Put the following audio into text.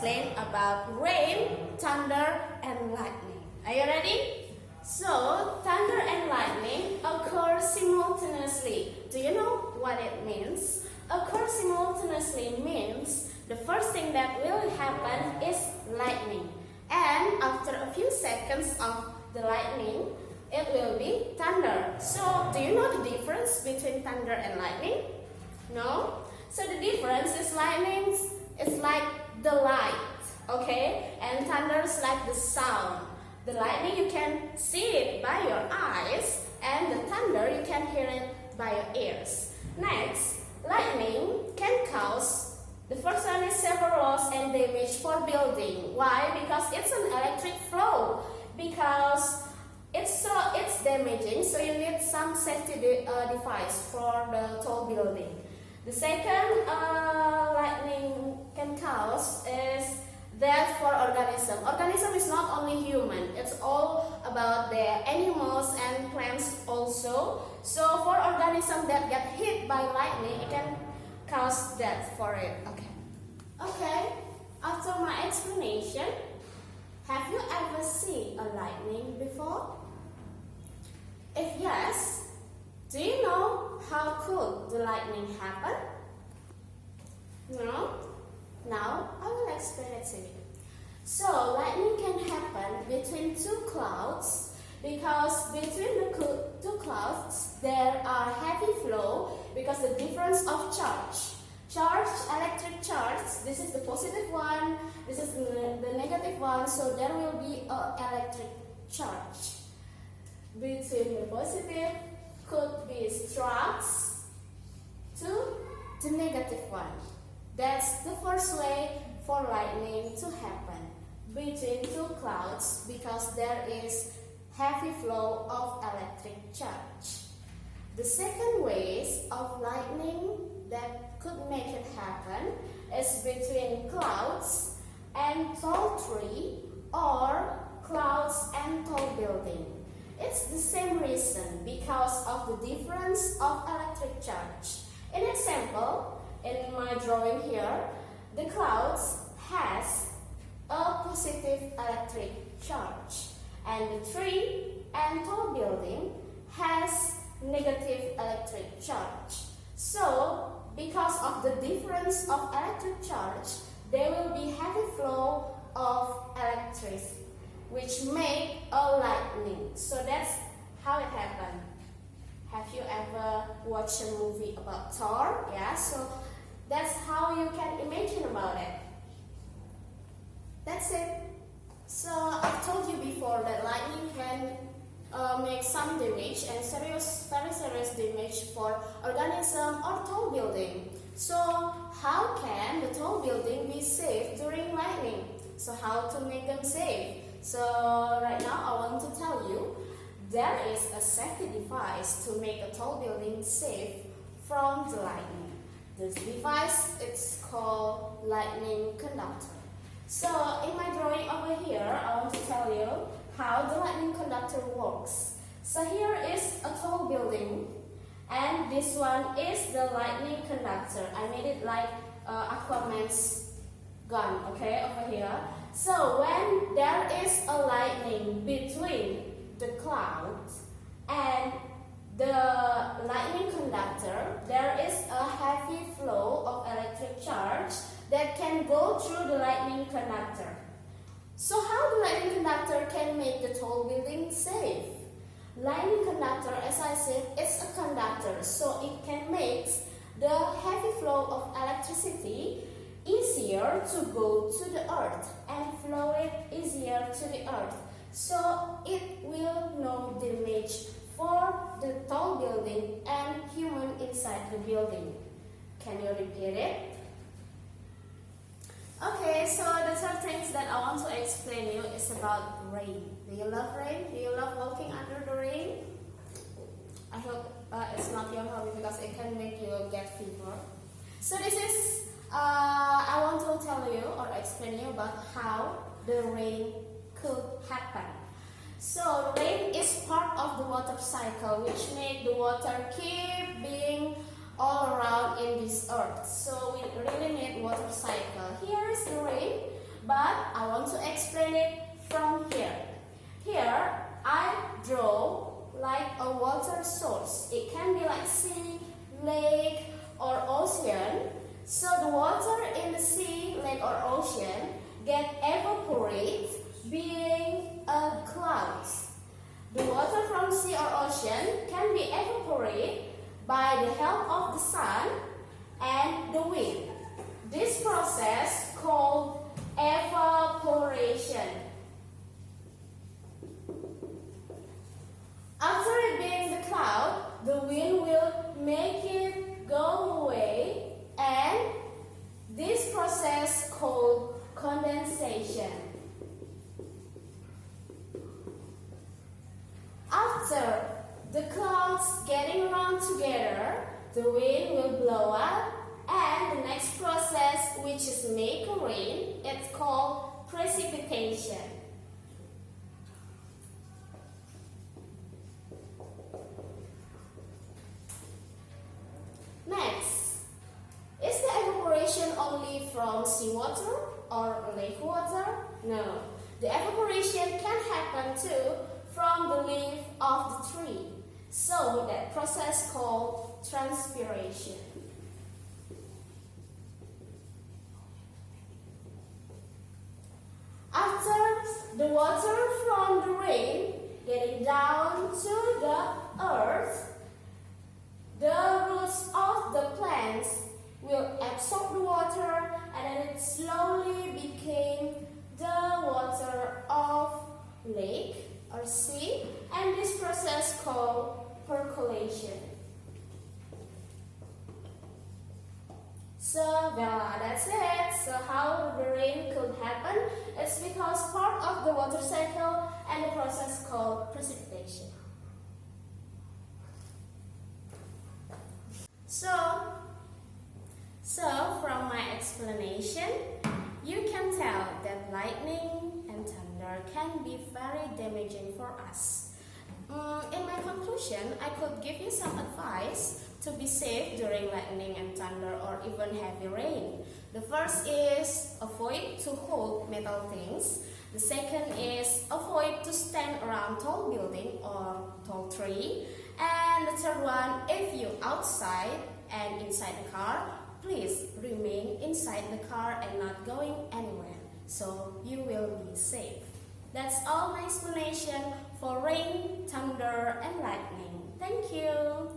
explain about rain, thunder, and lightning. Are you ready? So, thunder and lightning occur simultaneously. Do you know what it means? Occur simultaneously means the first thing that will happen is lightning. And after a few seconds of the lightning, it will be thunder. So, do you know the difference between thunder and lightning? No? So the difference is lightning is like the light, okay? And thunder is like the sound. The lightning you can see it by your eyes, and the thunder you can hear it by your ears. Next, lightning can cause, the first one is severe loss and damage for building. Why? Because it's an electric flow. Because it's damaging, so you need some safety device for the tall building. The second lightning can cause is death for organism. Organism is not only human, it's all about the animals and plants also. So for organism that get hit by lightning, it can cause death for it. Okay, after my explanation, have you ever seen a lightning before? If yes, do you know how could the lightning happen? No? Now I will explain it to you. So lightning can happen between two clouds because between the two clouds there are heavy flow because the difference of charge. Electric charge, this is the positive one, this is the negative one, so there will be an electric charge. Between the positive could be struck to the negative one. That's the first way for lightning to happen between two clouds because there is heavy flow of electric charge. The second ways of lightning that could make it happen is between clouds and tall tree or clouds and tall building. It's the same reason because of the difference of electric charge. In example, in my drawing here, the clouds has a positive electric charge and the tree and tall building has negative electric charge. So, because of the difference of electric charge, there will be heavy flow of electricity, which make a lightning. So that's how it happened. Have you ever watched a movie about Thor? Yeah, so that's how you can imagine about it. That's it. So I've told you before that lightning can make some damage and very serious damage for organism or tall building. So how can the tall building be safe during lightning? So how to make them safe? So right now I want to tell you there is a safety device to make a tall building safe from the lightning. This device is called lightning conductor. So in my drawing over here, I want to tell you how the lightning conductor works. So here is a tall building and this one is the lightning conductor. I made it like Aquaman's gun, okay, over here. So when there is a lightning between the clouds and the lightning conductor, there is a heavy flow of electric charge that can go through the lightning conductor. So how the lightning conductor can make the tall building safe? Lightning conductor, as I said, is a conductor, so it can make the heavy flow of electricity easier to go to the earth and flow it easier to the earth. So it will no damage for the tall building and human inside the building. Can you repeat it? Okay, so the third things that I want to explain you is about rain. Do you love rain? Do you love walking under the rain? I hope it's not your hobby because it can make you get fever. So this is I want to tell you or explain you about how the rain could happen. So rain is part of the water cycle, which make the water keep being all around in this earth. So we really need water cycle. Here is the rain. but I want to explain it from here. Here, I draw like a water source. It can be like sea, lake, or ocean. So the water in the sea, lake, or ocean get evaporate, being a cloud. The water from sea or ocean can be evaporated by the help of the sun and the wind. This process called evaporation. After it being the cloud, the wind will make it go away, and this process called condensation. After the clouds getting around together, the wind will blow up, and the next process, which is make a rain, it's called precipitation. Next, is the evaporation only from seawater or lake water? No, the evaporation can happen too from the leaf of the tree. So that process called transpiration. After the water from the rain getting down to the earth, the roots of the plants will absorb the water, and then it slowly became the water of lake or sea, and this process called percolation. So voila, that's it. So how the rain could happen? It's because part of the water cycle and the process called precipitation. So from my explanation, you can tell that lightning and thunder can be very damaging for us. In my conclusion, I could give you some advice to be safe during lightning and thunder or even heavy rain. The first is avoid to hold metal things. The second is avoid to stand around tall building or tall tree. And the third one, if you're outside and inside the car, please remain inside the car and not going anywhere, so you will be safe. That's all my explanation for rain, thunder, and lightning. Thank you.